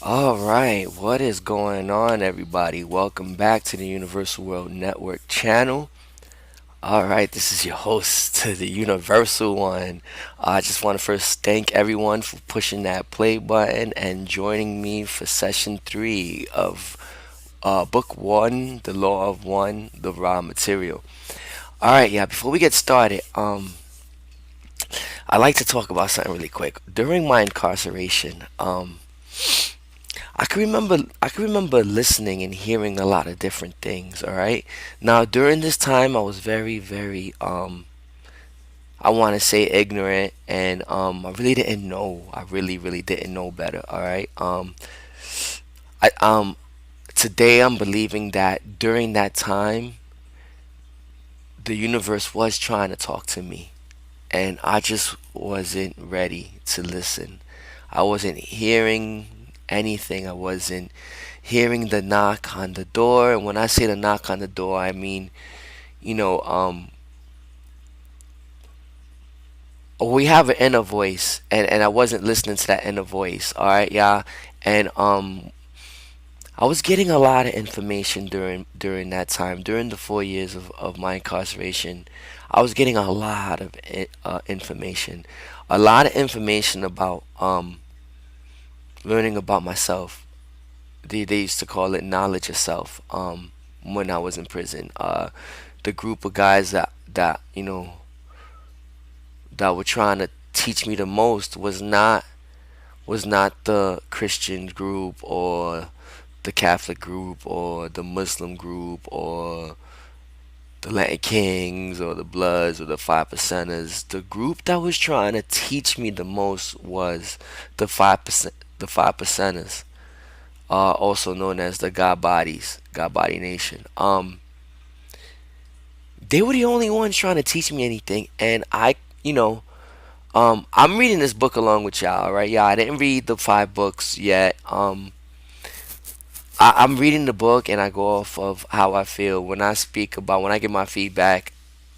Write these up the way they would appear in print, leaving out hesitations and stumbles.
All right, what is going on, everybody? Welcome back to the Universal World Network channel. All right, this is your host to the Universal One. I just want to first thank everyone for pushing that play button and joining me for session three of book one, The Law of One, The Raw Material. All right, yeah, before we get started, I'd like to talk about something really quick. During my incarceration, I can remember listening and hearing a lot of different things, all right? Now, during this time I was very I want to say ignorant and I really didn't know. I really didn't know better, all right? I Today I'm believing that during that time the universe was trying to talk to me and I just wasn't ready to listen. I wasn't hearing anything. I wasn't hearing the knock on the door. And when I say the knock on the door, I mean, you know, we have an inner voice, and I wasn't listening to that inner voice. All right, yeah, and I was getting a lot of information during that time, during the 4 years of my incarceration. I was getting a lot of information, a lot of information about learning about myself. They used to call it knowledge of self. When I was in prison, the group of guys that were trying to teach me the most was not the Christian group or the Catholic group or the Muslim group or the Latin Kings or the Bloods or the Five Percenters. The group that was trying to teach me the most was the 5 percenters, also known as the God Bodies, God Body Nation. They were the only ones trying to teach me anything, and I'm reading this book along with y'all, right? Yeah, I didn't read the five books yet. I'm reading the book, and I go off of how I feel when I give my feedback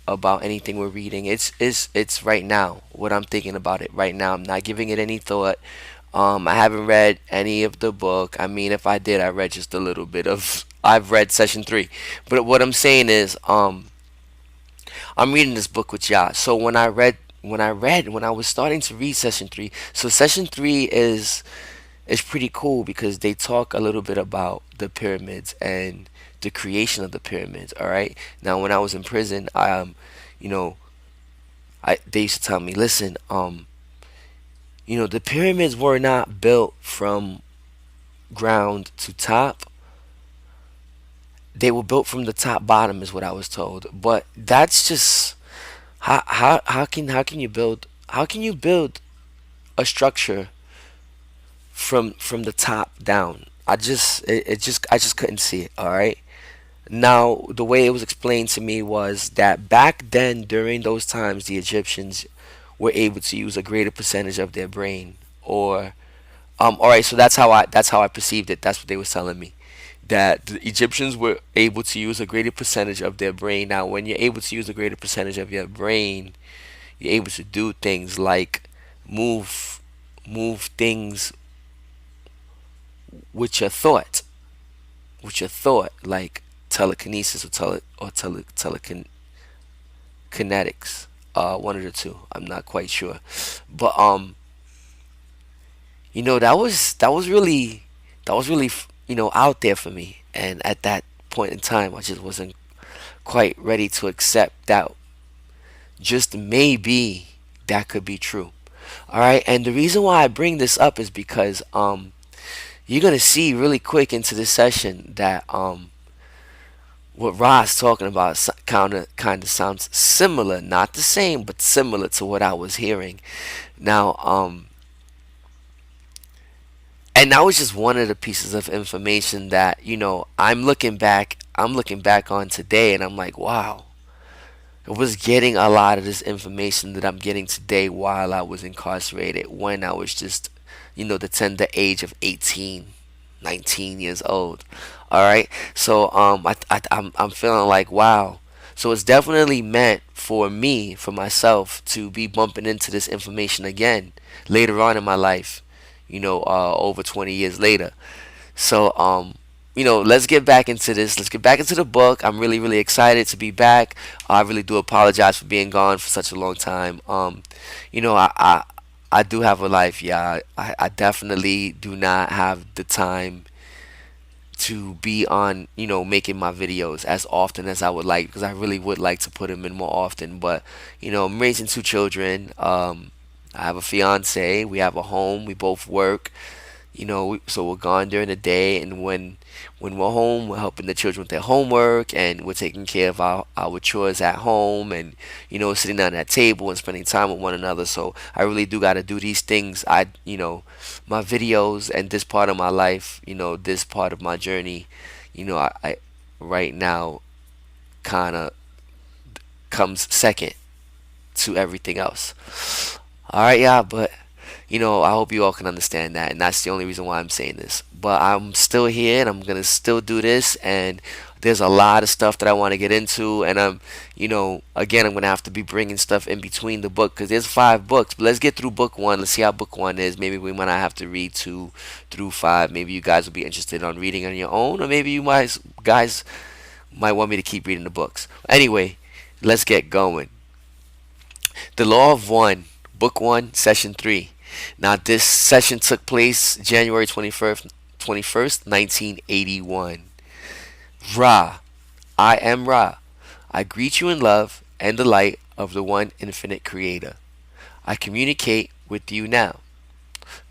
about anything we're reading. It's right now what I'm thinking about it right now. I'm not giving it any thought. I haven't read any of the book. I mean, if I did, I read just a little bit of. I've read session three, but what I'm saying is, I'm reading this book with y'all. So when I was starting to read session three, so session three is pretty cool because they talk a little bit about the pyramids and the creation of the pyramids. All right. Now, when I was in prison, you know, they used to tell me, listen, the pyramids were not built from ground to top. They were built from the top bottom, is what I was told. But that's just how can you build a structure from the top down? I just couldn't see it. All right. Now, the way it was explained to me was that back then, during those times, the Egyptians were able to use a greater percentage of their brain. Or, all right, so that's how I perceived it. That's what they was telling me. That the Egyptians were able to use a greater percentage of their brain. Now, when you're able to use a greater percentage of your brain, you're able to do things like move move things with your thought, like telekinesis or telekinetics. One of the two. I'm not quite sure, but that was really out there for me. And at that point in time, I just wasn't quite ready to accept that just maybe that could be true. All right, and the reason why I bring this up is because you're gonna see really quick into this session that what Rod's talking about kind of sounds similar, not the same, but similar to what I was hearing. Now, and that was just one of the pieces of information that I'm looking back on today, and I'm like, wow, I was getting a lot of this information that I'm getting today while I was incarcerated when I was just, the tender age of 18, 19 years old. All right. So I'm feeling like, wow. So it's definitely meant for me, for myself, to be bumping into this information again later on in my life. over 20 years later. So, let's get back into this. Let's get back into the book. I'm really, really excited to be back. I really do apologize for being gone for such a long time. I do have a life. Yeah, I definitely do not have the time to be on, making my videos as often as I would like, because I really would like to put them in more often. But, I'm raising two children. I have a fiance. We have a home. We both work. So we're gone during the day, and when we're home, we're helping the children with their homework, and we're taking care of our chores at home, and sitting down at that table and spending time with one another. So I really do got to do these things. My videos and this part of my life, this part of my journey, I right now kind of comes second to everything else. All right, yeah, but I hope you all can understand that, and that's the only reason why I'm saying this. But I'm still here, and I'm gonna still do this, and there's a lot of stuff that I want to get into, and again, I'm gonna have to be bringing stuff in between the book because there's 5 books. But let's get through book one. Let's see how book one is. Maybe we might not have to read 2 through 5. Maybe you guys will be interested on reading on your own, or maybe you guys might want me to keep reading the books. Anyway, let's get going. The Law of One, Book 1, Session 3. Now, this session took place January 21st, 1981. Ra, I am Ra. I greet you in love and the light of the one infinite creator. I communicate with you now.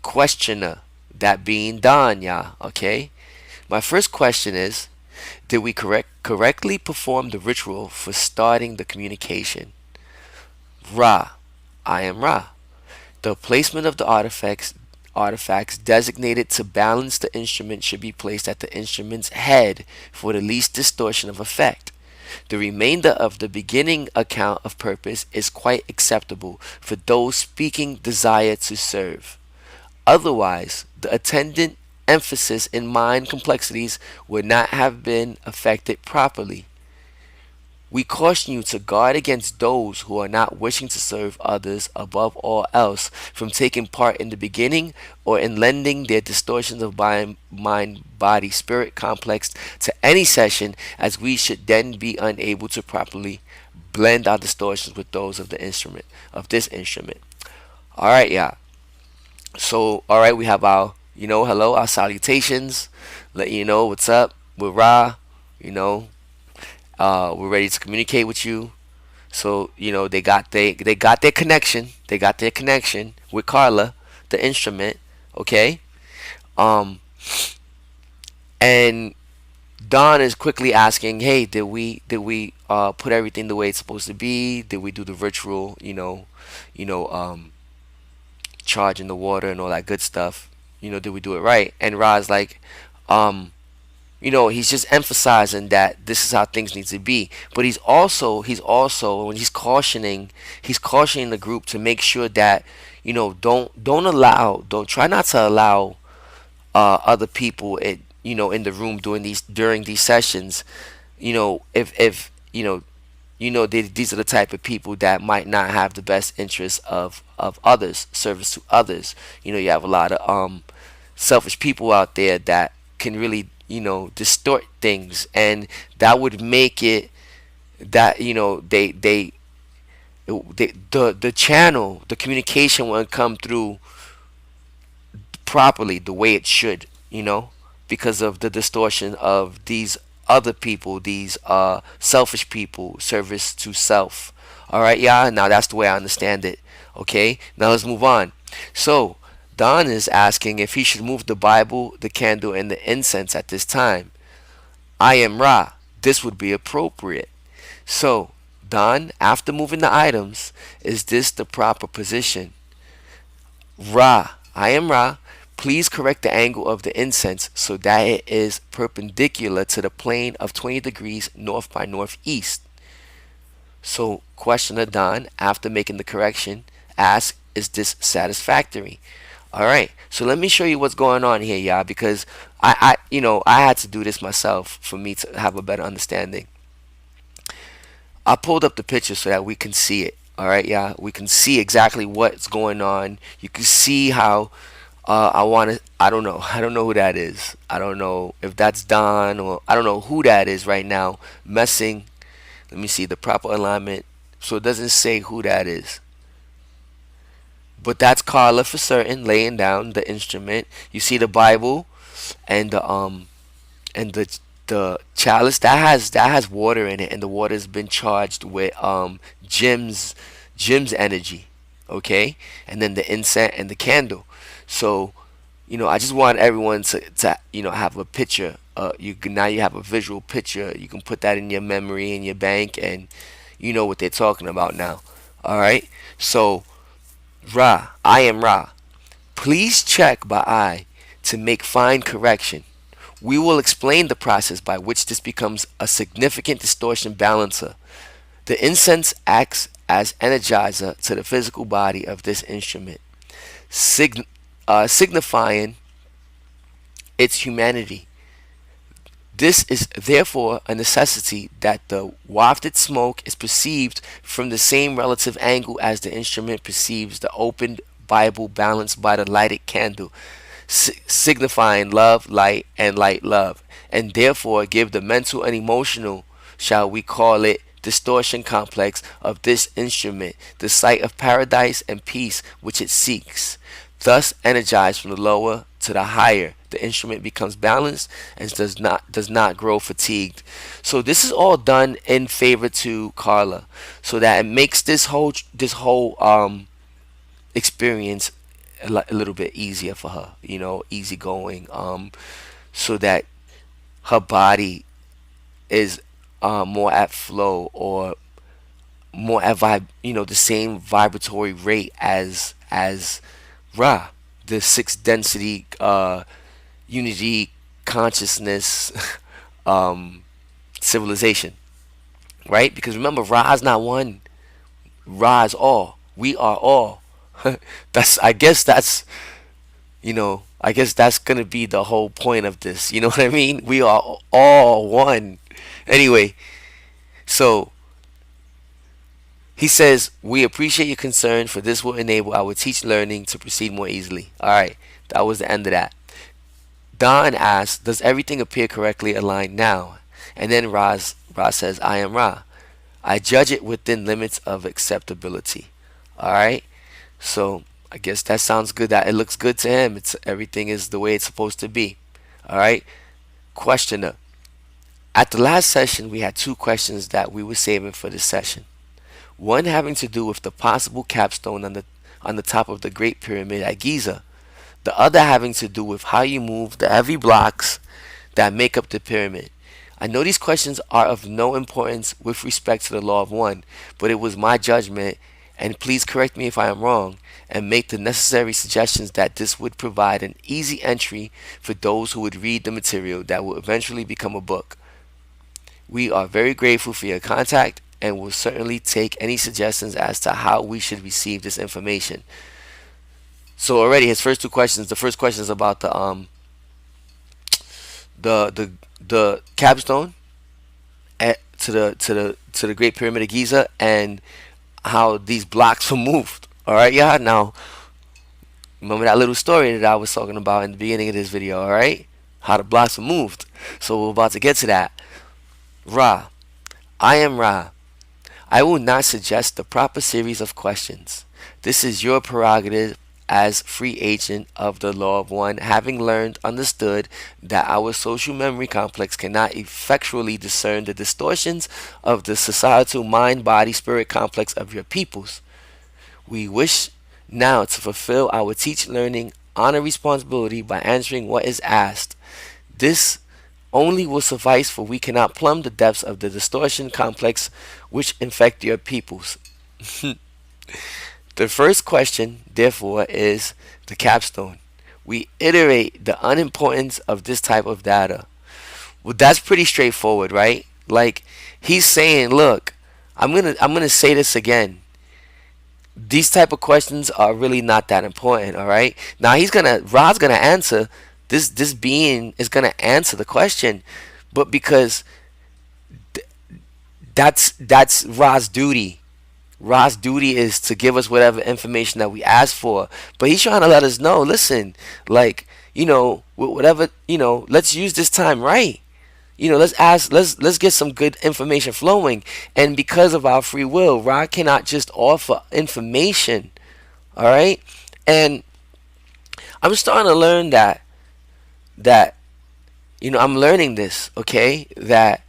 Questioner, that being Danya, okay? My first question is, did we correctly perform the ritual for starting the communication? Ra, I am Ra. The placement of the artifacts designated to balance the instrument should be placed at the instrument's head for the least distortion of effect. The remainder of the beginning account of purpose is quite acceptable for those speaking desire to serve. Otherwise, the attendant emphasis in mind complexities would not have been affected properly. We caution you to guard against those who are not wishing to serve others above all else from taking part in the beginning or in lending their distortions of mind, body, spirit complex to any session, as we should then be unable to properly blend our distortions with those of the instrument, of this instrument. Alright, yeah. So, alright, we have our, hello, our salutations. Let you know what's up. We're Ra, you know, we're ready to communicate with you. So they got their connection. They got their connection with Carla, the instrument. Okay. Um, and Don is quickly asking, "Hey, did we put everything the way it's supposed to be? Did we do the ritual? You know, charging the water and all that good stuff? Did we do it right?" And Ra's like, um, he's just emphasizing that this is how things need to be. But he's also when he's cautioning the group to make sure that don't try not to allow other people in the room during these sessions. If these are the type of people that might not have the best interests of others, service to others. You have a lot of selfish people out there that can really distort things, and that would make it that the channel, the communication won't come through properly the way it should, because of the distortion of these other people, these selfish people, service to self. All right, yeah. Now that's the way I understand it. Okay. Now let's move on. So Don is asking if he should move the Bible, the candle, and the incense at this time. I am Ra. This would be appropriate. So, Don, after moving the items, is this the proper position? Ra, I am Ra. Please correct the angle of the incense so that it is perpendicular to the plane of 20 degrees north by northeast. So, questioner Don, after making the correction, asks, is this satisfactory? All right. So let me show you what's going on here, y'all, because I had to do this myself for me to have a better understanding. I pulled up the picture so that we can see it. All right, yeah, we can see exactly what's going on. You can see how I want to. I don't know. I don't know who that is. I don't know if that's Don, or I don't know who that is right now messing. Let me see the proper alignment. So it doesn't say who that is. But that's Carla for certain, laying down the instrument. You see the Bible and the chalice that has water in it, and the water's been charged with Jim's energy, okay, and then the incense and the candle. So I just want everyone to have a picture. Now you have a visual picture. You can put that in your memory in your bank, and you know what they're talking about now. All right. So Ra, I am Ra. Please check by eye to make fine correction. We will explain the process by which this becomes a significant distortion balancer. The incense acts as energizer to the physical body of this instrument, signifying its humanity. This is therefore a necessity that the wafted smoke is perceived from the same relative angle as the instrument perceives the opened Bible balanced by the lighted candle, signifying love, light, and light, love, and therefore give the mental and emotional, shall we call it, distortion complex of this instrument the sight of paradise and peace which it seeks. Thus, energized from the lower to the higher, the instrument becomes balanced and does not grow fatigued. So this is all done in favor to Carla, so that it makes this whole experience a little bit easier for her. Easygoing. So that her body is more at flow, or more at the same vibratory rate as Ra, the sixth density unity consciousness um, civilization, right? Because remember, Ra is not one. Ra is all. We are all. That's. I guess that's. I guess that's gonna be the whole point of this. You know what I mean? We are all one. Anyway, so he says, we appreciate your concern, for this will enable our teach learning to proceed more easily. All right, that was the end of that. Don asks, does everything appear correctly aligned now? And then Ra says, I am Ra. I judge it within limits of acceptability. All right, so I guess that sounds good. That it looks good to him. Everything is the way it's supposed to be. All right. Questioner. At the last session, we had two questions that we were saving for this session. One having to do with the possible capstone on the top of the Great Pyramid at Giza. The other having to do with how you move the heavy blocks that make up the pyramid. I know these questions are of no importance with respect to the law of one, but it was my judgment, and please correct me if I am wrong, and make the necessary suggestions that this would provide an easy entry for those who would read the material that will eventually become a book. We are very grateful for your contact and will certainly take any suggestions as to how we should receive this information. So already his first two questions. The first question is about the capstone to the Great Pyramid of Giza, and how these blocks were moved. All right, yeah. Now remember that little story that I was talking about in the beginning of this video. All right, how the blocks were moved. So we're about to get to that. Ra, I am Ra. I will not suggest the proper series of questions. This is your prerogative as free agent of the law of one, having learned, understood that our social memory complex cannot effectually discern the distortions of the societal mind body spirit complex of your peoples. We wish now to fulfill our teach learning honor responsibility by answering what is asked. This only will suffice, for we cannot plumb the depths of the distortion complex which infect your peoples. The first question, therefore, is the capstone. We iterate the unimportance of this type of data. Well, that's pretty straightforward, right? Like, he's saying, look, I'm gonna say this again. These type of questions are really not that important, all right? Now Rod's gonna answer. This being is gonna answer the question, but because that's Rod's duty. Ra's duty is to give us whatever information that we ask for. But he's trying to let us know, listen, like, whatever, let's use this time right. Let's get some good information flowing. And because of our free will, Ra cannot just offer information. All right? And I'm starting to learn that I'm learning this, okay? That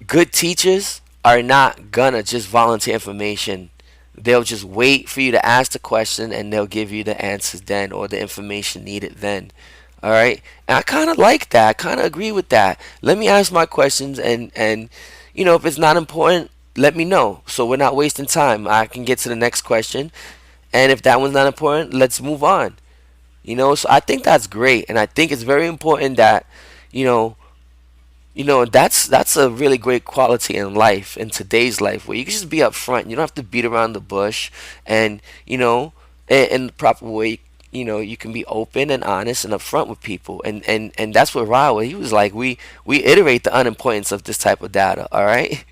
good teachers are not gonna just volunteer information. They'll just wait for you to ask the question and they'll give you the answers then, or the information needed then. All right? And I kind of like that. I kind of agree with that. Let me ask my questions, and if it's not important, let me know so we're not wasting time. I can get to the next question, and if that one's not important, let's move on. So I think that's great, and I think it's very important that you know that's a really great quality in life, in today's life, where you can just be upfront. You don't have to beat around the bush, and in the proper way. You can be open and honest and upfront with people, and that's what Rawa. He was like, we iterate the unimportance of this type of data. All right,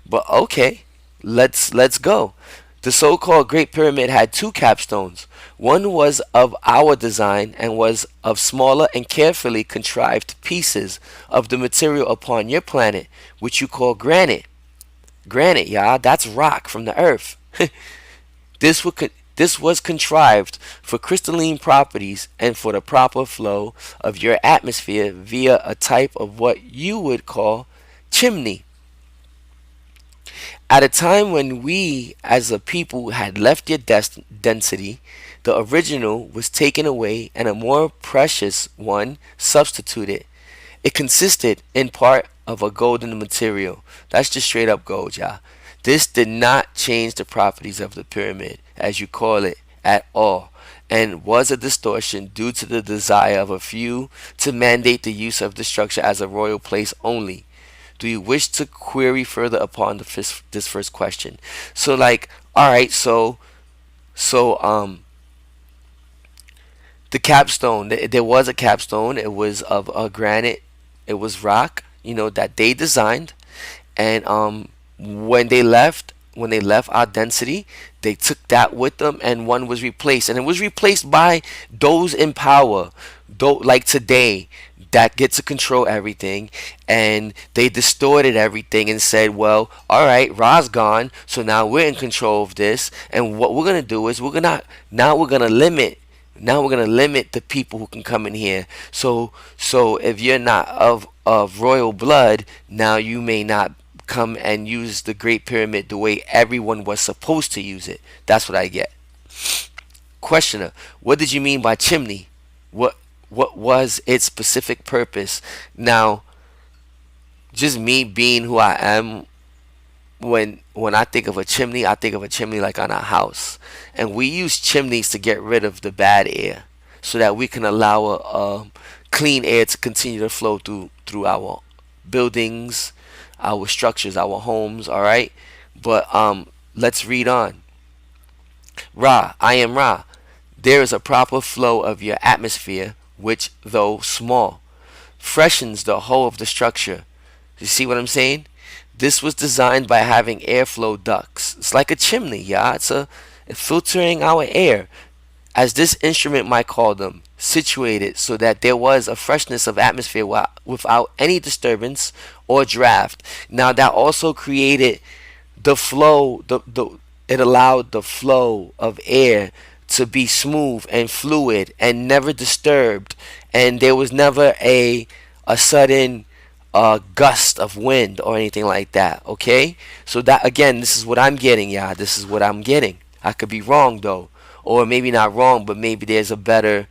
but okay, let's go. The so-called Great Pyramid had two capstones. One was of our design and was of smaller and carefully contrived pieces of the material upon your planet, which you call granite. Granite, y'all, that's rock from the earth. This was contrived for crystalline properties and for the proper flow of your atmosphere via a type of what you would call chimney. At a time when we as a people had left their density, the original was taken away and a more precious one substituted. It consisted in part of a golden material. That's just straight up gold, y'all. This did not change the properties of the pyramid, as you call it, at all, and was a distortion due to the desire of a few to mandate the use of the structure as a royal place only. Do you wish to query further upon this first question? So, like, all right, so the capstone. There was a capstone. It was of a granite. It was rock. That they designed, and when they left our density, they took that with them, and one was replaced, and it was replaced by those in power, like today, that get to control everything, and they distorted everything and said, well, all right, Ra's gone, so now we're in control of this, and what we're gonna do is we're gonna limit the people who can come in here. So if you're not of royal blood, now you may not come and use the Great Pyramid the way everyone was supposed to use it. That's what I get. Questioner, what did you mean by chimney? What was its specific purpose? Now, just me being who I am, when I think of a chimney, I think of a chimney like on a house, and we use chimneys to get rid of the bad air, so that we can allow clean air to continue to flow through our buildings, our structures, our homes. All right, but let's read on. Ra, I am Ra. There is a proper flow of your atmosphere, which, though small, freshens the whole of the structure. You see what I'm saying? This was designed by having airflow ducts. It's like a chimney, yeah. It's filtering our air, as this instrument might call them, situated so that there was a freshness of atmosphere without any disturbance or draft. Now that also created the flow. It allowed the flow of air to be smooth and fluid and never disturbed, and there was never a sudden gust of wind or anything like that. Okay, so that, again, this is what I'm getting, yeah. This is what I'm getting. I could be wrong though, or maybe not wrong, but maybe there's a better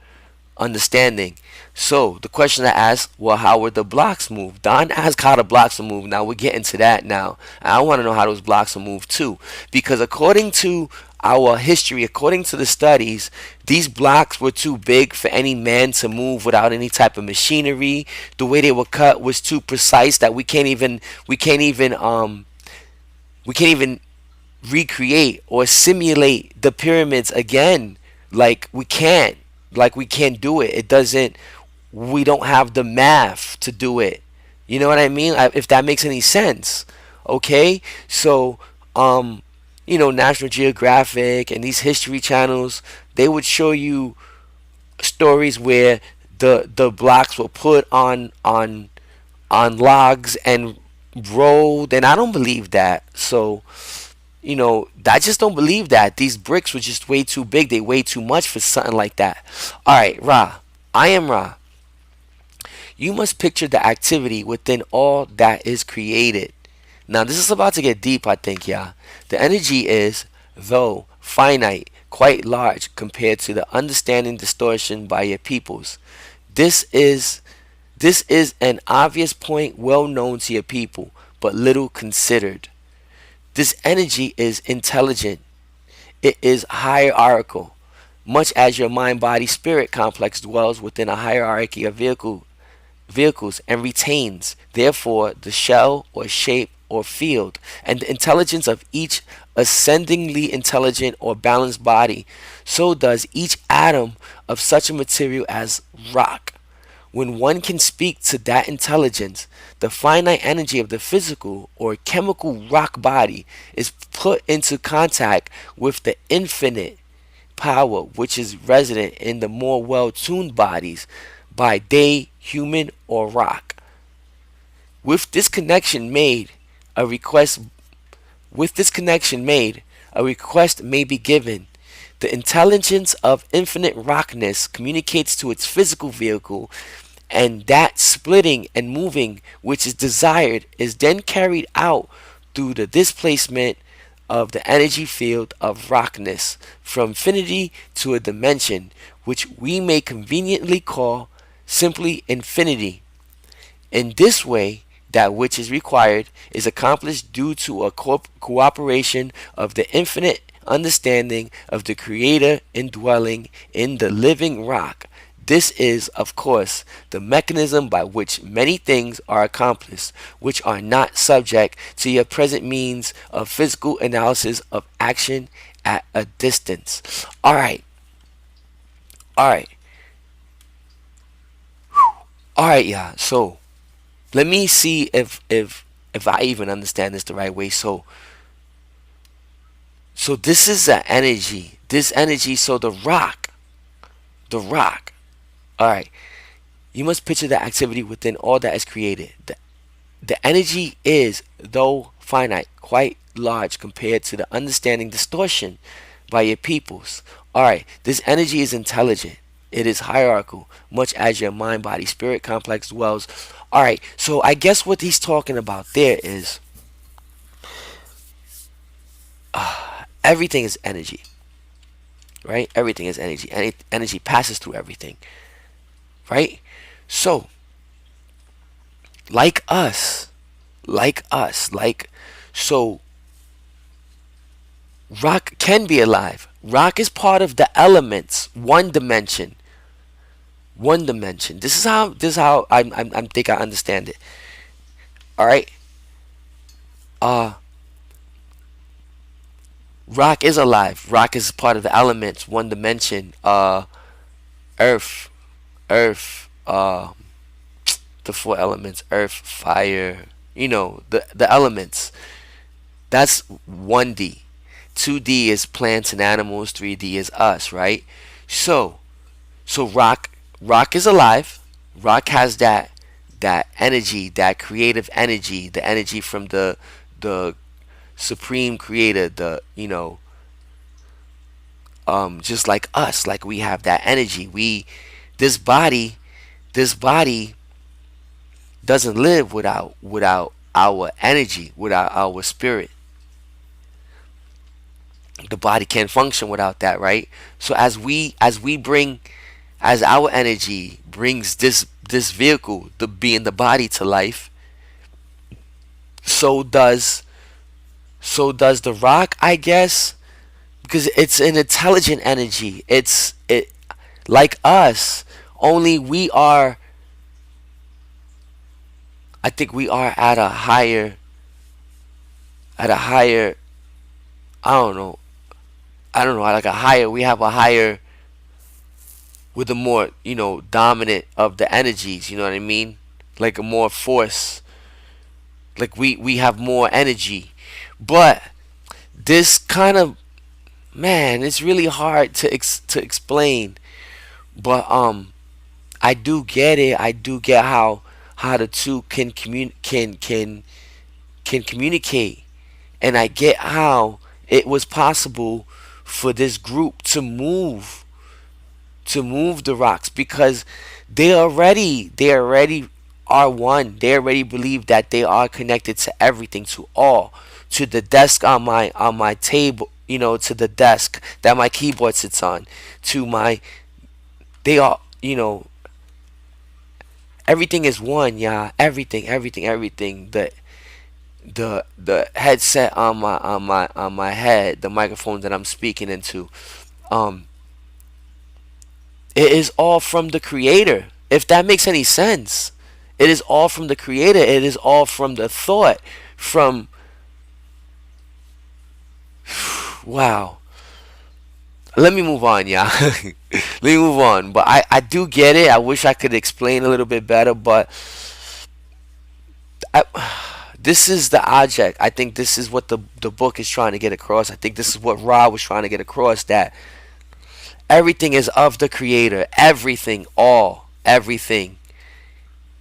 understanding. So the question I asked, well, how were the blocks moved? Don asked how the blocks are moved. Now we're getting to that now. I want to know how those blocks are moved too, because according to our history, according to the studies, these blocks were too big for any man to move without any type of machinery. The way they were cut was too precise that we can't even recreate or simulate the pyramids again. We can't do it. It doesn't. We don't have the math to do it. You know what I mean? If that makes any sense. Okay, so National Geographic and these history channels, they would show you stories where the blocks were put on logs and rolled, and I don't believe that. So, I just don't believe that. These bricks were just way too big. They way too much for something like that. All right, Ra. I am Ra. You must picture the activity within all that is created. Now, this is about to get deep, I think, yeah. The energy is, though finite, quite large compared to the understanding distortion by your peoples. This is this is an obvious point well known to your people, but little considered. This energy is intelligent. It is hierarchical, much as your mind body spirit complex dwells within a hierarchy of vehicles and retains, therefore, the shell or shape or field and the intelligence of each ascendingly intelligent or balanced body. So does each atom of such a material as rock. When one can speak to that intelligence, the finite energy of the physical or chemical rock body is put into contact with the infinite power which is resident in the more well tuned bodies by day, human, or rock. With this connection made, a request with this connection made, a request may be given. The intelligence of infinite rockness communicates to its physical vehicle, and that splitting and moving which is desired is then carried out through the displacement of the energy field of rockness from infinity to a dimension which we may conveniently call simply infinity. In this way, that which is required is accomplished due to a cooperation of the infinite understanding of the Creator indwelling in the living rock. This is, of course, the mechanism by which many things are accomplished, which are not subject to your present means of physical analysis of action at a distance. Alright, alright, alright, yeah. So let me see if I even understand this the right way. So this is the energy. This energy. So the rock. All right. You must picture the activity within all that is created. The energy is, though finite, quite large compared to the understanding distortion by your peoples. All right. This energy is intelligent. It is hierarchical, much as your mind, body, spirit complex dwells. All right. So I guess what he's talking about there is everything is energy, right? Everything is energy. Energy passes through everything, right? So, like us, so rock can be alive. Rock is part of the elements, one dimension. One dimension. This is how I think I understand it. All right. Uh, rock is alive. Rock is part of the elements, one dimension. Earth, earth. The four elements: earth, fire. The elements. That's 1D. 2D is plants and animals. 3D is us, right? So, so rock is alive. Rock has that energy, that creative energy, the energy from the supreme creator, just like us, like we have that energy. This body, this body doesn't live without our energy, without our spirit. The body can't function without that, right? So as we bring, as our energy brings this vehicle, the being the body, to life, so does the rock, I guess, because it's an intelligent energy. It like us, only we are. I think we are at a higher. I don't know. I don't know. Like a higher. We have a higher with the more dominant of the energies. You know what I mean? Like a more force. Like we have more energy, but this kind of, man, it's really hard to explain, but I do get it. I do get how the two can communicate, and I get how it was possible for this group to move the rocks, because they already are one. They already believe that they are connected to everything, to all, to the desk on my table, to the desk that my keyboard sits on, to my they are, everything is one. Yeah, everything. The headset on my head, the microphone that I'm speaking into, um it is all from the creator, if that makes any sense. It is all from the creator. It is all from the thought, from, wow. Let me move on, yeah. Let me move on. But I do get it. I wish I could explain a little bit better, but I, this is the object. I think this is what the book is trying to get across. I think this is what Ra was trying to get across, that everything is of the creator. Everything, all, everything.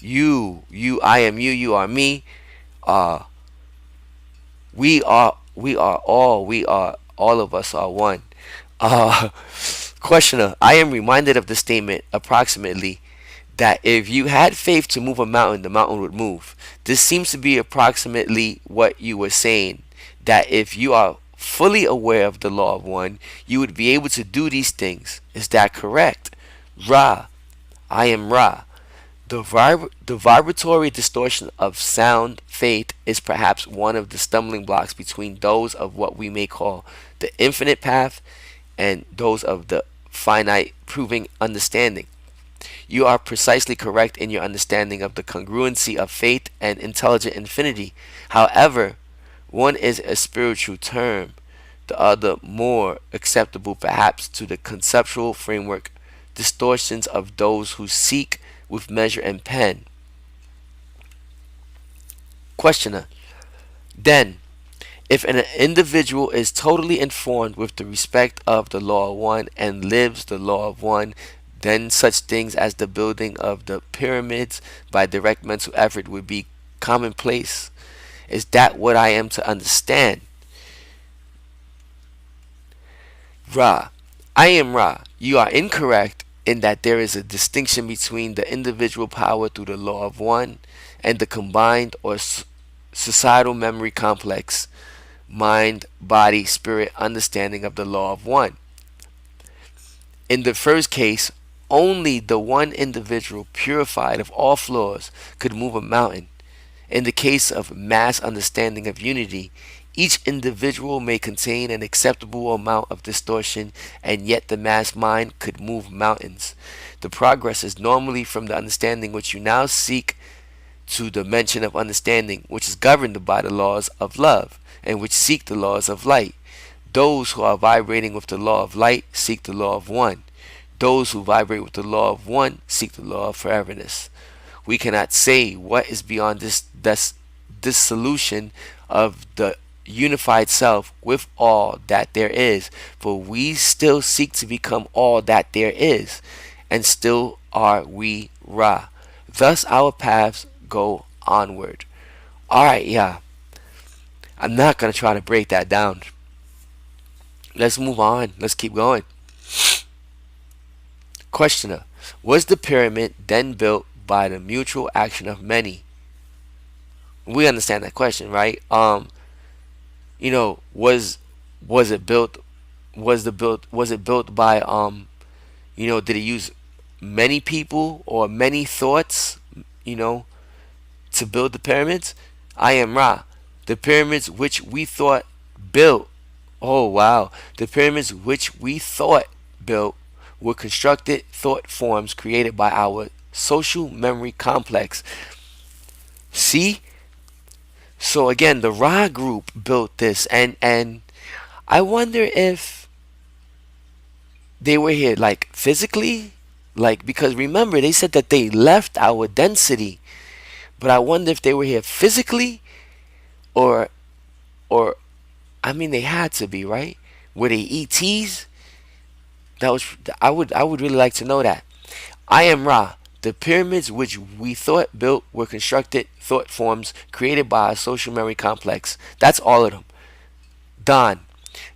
I am you, you are me. Uh, all of us are one. Uh, Questioner, I am reminded of the statement approximately that if you had faith to move a mountain, the mountain would move. This seems to be approximately what you were saying, that if you are fully aware of the law of one, you would be able to do these things. Is that correct? Ra, I am Ra. The vibratory distortion of sound faith is perhaps one of the stumbling blocks between those of what we may call the infinite path and those of the finite proving understanding. You are precisely correct in your understanding of the congruency of faith and intelligent infinity. However, one is a spiritual term, the other more acceptable perhaps to the conceptual framework distortions of those who seek with measure and pen. Questioner, then, if an individual is totally informed with the respect of the law of one and lives the law of one, then such things as the building of the pyramids by direct mental effort would be commonplace. Is that what I am to understand? Ra, I am Ra. You are incorrect in that there is a distinction between the individual power through the law of one and the combined or societal memory complex, mind, body, spirit understanding of the law of one. In the first case, only the one individual purified of all flaws could move a mountain. In the case of mass understanding of unity, each individual may contain an acceptable amount of distortion, and yet the mass mind could move mountains. The progress is normally from the understanding which you now seek to the mention of understanding which is governed by the laws of love, and which seek the laws of light. Those who are vibrating with the law of light seek the law of one. Those who vibrate with the law of one seek the law of foreverness. We cannot say what is beyond this solution of the unified self with all that there is, for we still seek to become all that there is, and still are we Ra. Thus our paths go onward. Alright, yeah. I'm not gonna try to break that down. Let's move on. Let's keep going. Questioner, was the pyramid then built by the mutual action of many? We understand that question, right? Was it built? Was it built by Did it use many people or many thoughts? You know, to build the pyramids. I am Ra. The pyramids which we thought built. Oh wow! The pyramids which we thought built were constructed thought forms created by our social memory complex. See? So again, the Ra group built this, and I wonder if they were here like physically, like, because remember they said that they left our density, but I wonder if they were here physically, or or I mean, they had to be, right? Were they ETs? That was. I would really like to know that. I am Ra. The pyramids which we thought built were constructed thought forms created by a social memory complex. That's all of them. Don.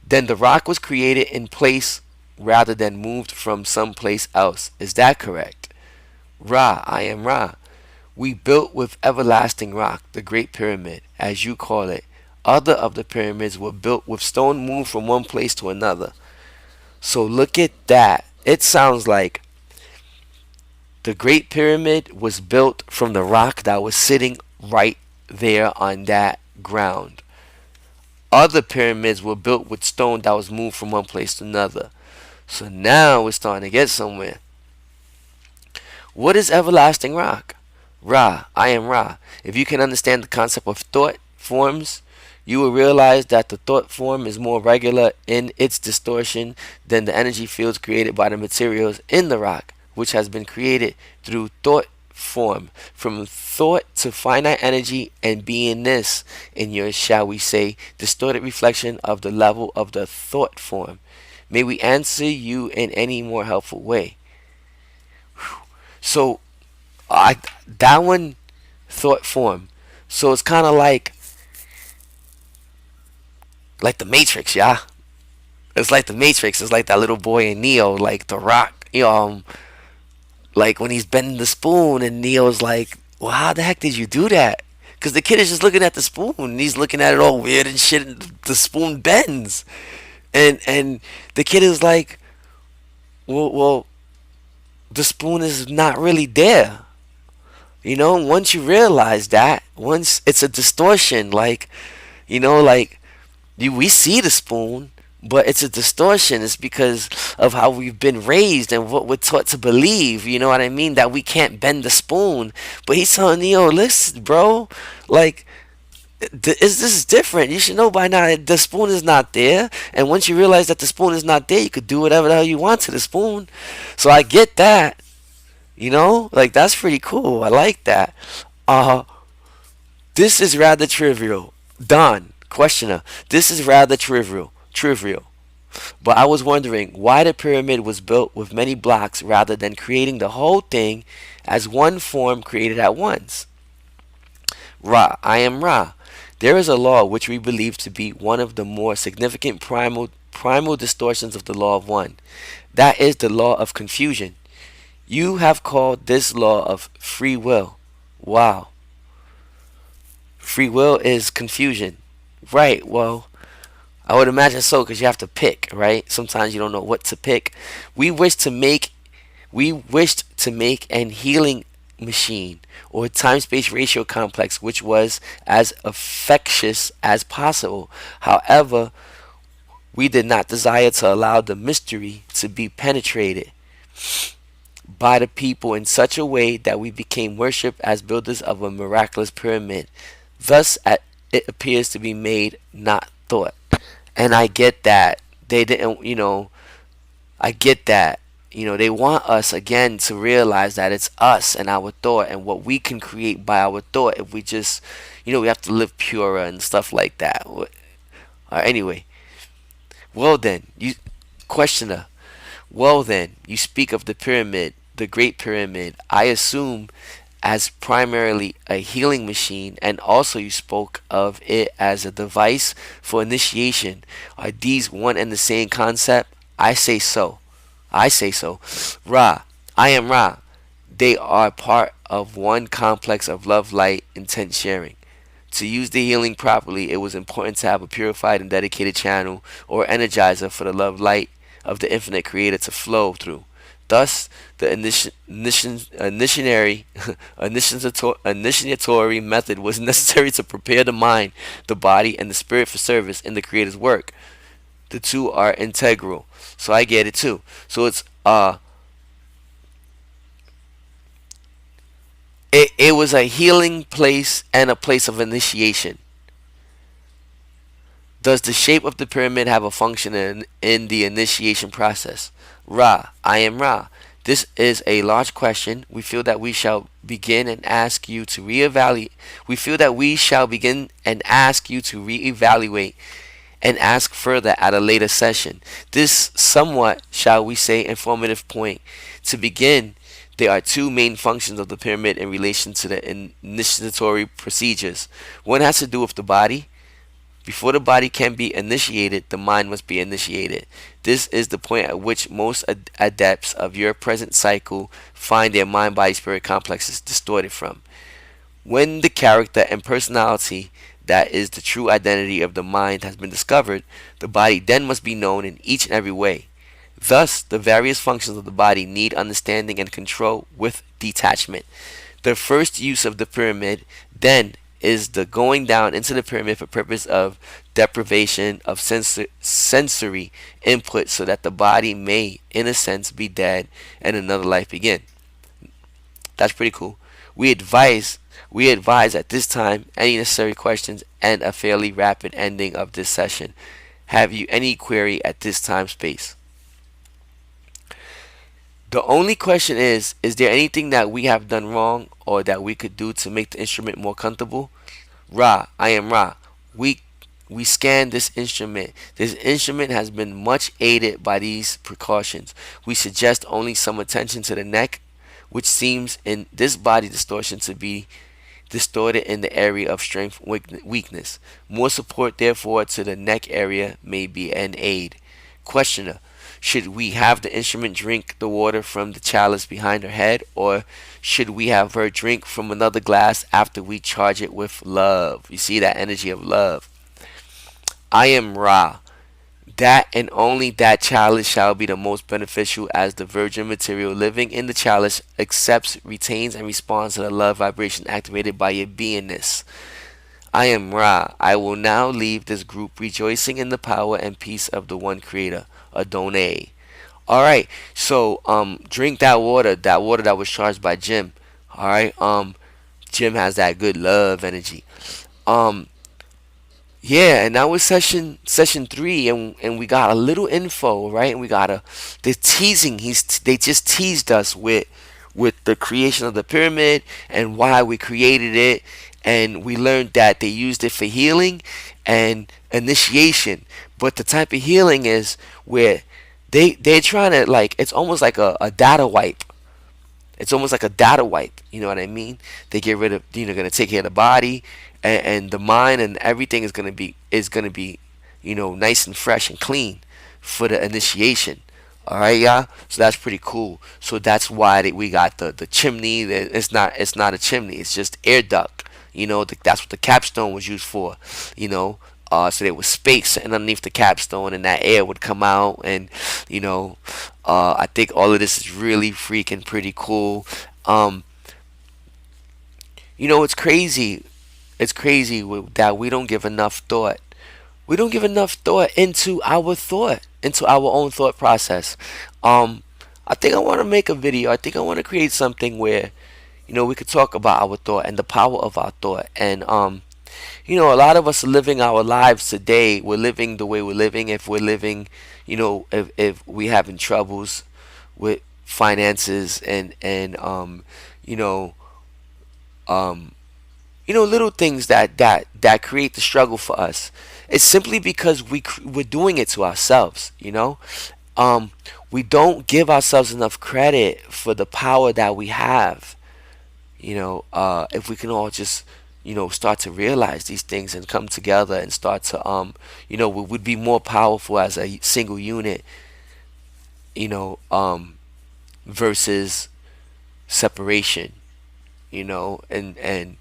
Then the rock was created in place rather than moved from someplace else. Is that correct? Ra. I am Ra. We built with everlasting rock, the Great Pyramid, as you call it. Other of the pyramids were built with stone moved from one place to another. So look at that. It sounds like the Great Pyramid was built from the rock that was sitting right there on that ground. Other pyramids were built with stone that was moved from one place to another. So now we're starting to get somewhere. What is everlasting rock? Ra, I am Ra. If you can understand the concept of thought forms, you will realize that the thought form is more regular in its distortion than the energy fields created by the materials in the rock, which has been created through thought form. From thought to finite energy and beingness in your, shall we say, distorted reflection of the level of the thought form. May we answer you in any more helpful way. So I that one thought form. So it's kind of like the Matrix, yeah. It's like the Matrix. It's like that little boy in Neo, like the Rock. Like when he's bending the spoon, and Neo's like, "Well, how the heck did you do that?" Because the kid is just looking at the spoon, and he's looking at it all weird and shit. And the spoon bends, and the kid is like, "Well, the spoon is not really there." Once you realize that, once it's a distortion, like we see the spoon, but it's a distortion. It's because of how we've been raised and what we're taught to believe. You know what I mean? That we can't bend the spoon. But he's telling Neo, listen, bro, like this is different. You should know by now that the spoon is not there. And once you realize that the spoon is not there, you could do whatever the hell you want to the spoon. So I get that. Like that's pretty cool. I like that. Uh, this is rather trivial. Don, questioner. This is rather trivial. But I was wondering why the pyramid was built with many blocks rather than creating the whole thing as one form created at once. Ra, I am Ra. There is a law which we believe to be one of the more significant primal distortions of the law of one. That is the law of confusion. You have called this law of free will. Wow. Free will is confusion. Right, well, I would imagine so because you have to pick, right? Sometimes you don't know what to pick. We wished to make an healing machine or time space ratio complex which was as effectuous as possible. However, we did not desire to allow the mystery to be penetrated by the people in such a way that we became worshipped as builders of a miraculous pyramid. Thus, it appears to be made, not thought. And I get that. They didn't, I get that. They want us again to realize that it's us and our thought and what we can create by our thought if we just, we have to live purer and stuff like that. Anyway, well then, questioner. Well then, you speak of the pyramid, the Great Pyramid. I assume as primarily a healing machine, and also you spoke of it as a device for initiation. Are these one and the same concept? I say so. I say so. Ra, I am Ra. They are part of one complex of love, light, intent sharing. To use the healing properly, it was important to have a purified and dedicated channel or energizer for the love light of the infinite creator to flow through. Thus, the initiatory method was necessary to prepare the mind, the body, and the spirit for service in the creator's work. The two are integral. So I get it too. So it was a healing place and a place of initiation. Does the shape of the pyramid have a function in the initiation process? Ra, I am Ra. This is a large question. We feel that we shall begin and ask you to reevaluate. We feel that we shall begin and ask you to reevaluate and ask further at a later session. This somewhat, shall we say, informative point. To begin, there are two main functions of the pyramid in relation to the initiatory procedures. One has to do with the body. Before the body can be initiated, the mind must be initiated. This is the point at which most adepts of your present cycle find their mind body spirit complexes distorted from. When the character and personality that is the true identity of the mind has been discovered, the body then must be known in each and every way. Thus, the various functions of the body need understanding and control with detachment. The first use of the pyramid, then, is the going down into the pyramid for purpose of deprivation of sensory input so that the body may, in a sense, be dead and another life begin. That's pretty cool. We advise we advise at this time any necessary questions and a fairly rapid ending of this session. Have you any query at this time space? The only question is there anything that we have done wrong or that we could do to make the instrument more comfortable? Ra, I am Ra. We we scan this instrument. This instrument has been much aided by these precautions. We suggest only some attention to the neck, which seems in this body distortion to be distorted in the area of strength weakness. More support, therefore, to the neck area may be an aid. Questioner: should we have the instrument drink the water from the chalice behind her head, or should we have her drink from another glass after we charge it with love? You see that energy of love. I am Ra. That and only that chalice shall be the most beneficial, as the virgin material living in the chalice accepts, retains, and responds to the love vibration activated by your beingness. I am Ra. I will now leave this group rejoicing in the power and peace of the one creator. Adonai. Alright, so drink that water that was charged by Jim. Alright, Jim has that good love energy. Um yeah, and that was session three, and we got a little info, right? And we got the teasing. They just teased us with the creation of the pyramid and why we created it, and we learned that they used it for healing and initiation. But the type of healing is where they're trying to, like, it's almost like a data wipe. It's almost like a data wipe. You know what I mean? They get rid of, going to take care of the body, and the mind, and everything is gonna be nice and fresh and clean for the initiation. All right, y'all. So that's pretty cool. So that's why we got the chimney. It's not a chimney. It's just air duct. That's what the capstone was used for. So there was space sitting underneath the capstone, and that air would come out, and I think all of this is really freaking pretty cool. Um, it's crazy. It's crazy that we don't give enough thought. We don't give enough thought into our own thought process. Um, I think I want to make a video. I think I want to create something where we could talk about our thought and the power of our thought. And a lot of us are living our lives today. We're living the way we're living. If we're living, if we having troubles with finances, and you know um little things that create the struggle for us. It's simply because we're doing it to ourselves. um we don't give ourselves enough credit for the power that we have. If we can all just start to realize these things and come together and start to we would be more powerful as a single unit, you know versus separation, and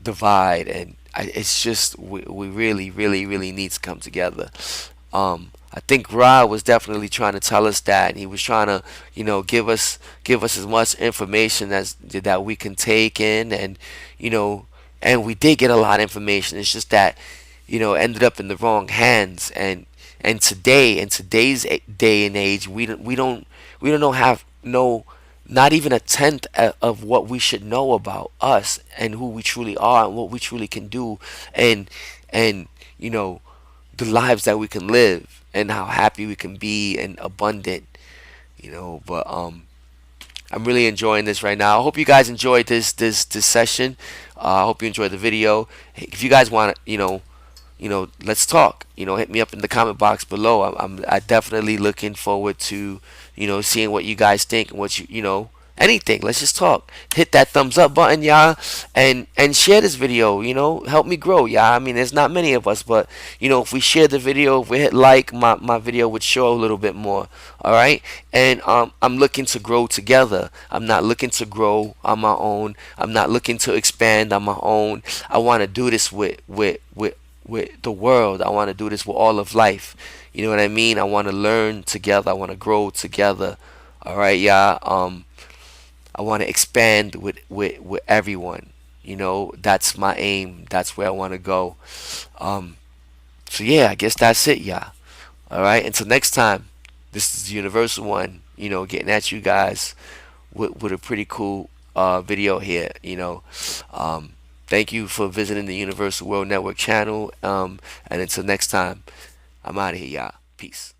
divide. And it's just, we really, really, really need to come together. I think Ra was definitely trying to tell us that, and he was trying to, give us as much information as that we can take in, and and we did get a lot of information. It's just that ended up in the wrong hands, and today, in today's day and age, we don't know, have no, not even a tenth of what we should know about us and who we truly are and what we truly can do, and the lives that we can live and how happy we can be and abundant. But I'm really enjoying this right now. I hope you guys enjoyed this session. I hope you enjoyed the video. If you guys want to let's talk. Hit me up in the comment box below. I definitely looking forward to, seeing what you guys think and what anything. Let's just talk. Hit that thumbs up button, y'all, and share this video. Help me grow, y'all. I mean, there's not many of us, but if we share the video, if we hit like, my video would show a little bit more. All right, and I'm looking to grow together. I'm not looking to grow on my own. I'm not looking to expand on my own. I want to do this with the world. I want to do this with all of life. You know what I mean? I want to learn together. I want to grow together. All right, y'all. I want to expand with everyone. That's my aim. That's where I want to go. Um, so yeah, I guess that's it, y'all. All right. Until next time, this is Universal One. Getting at you guys with a pretty cool video here. Thank you for visiting the Universal World Network channel. And until next time, I'm out of here, y'all. Peace.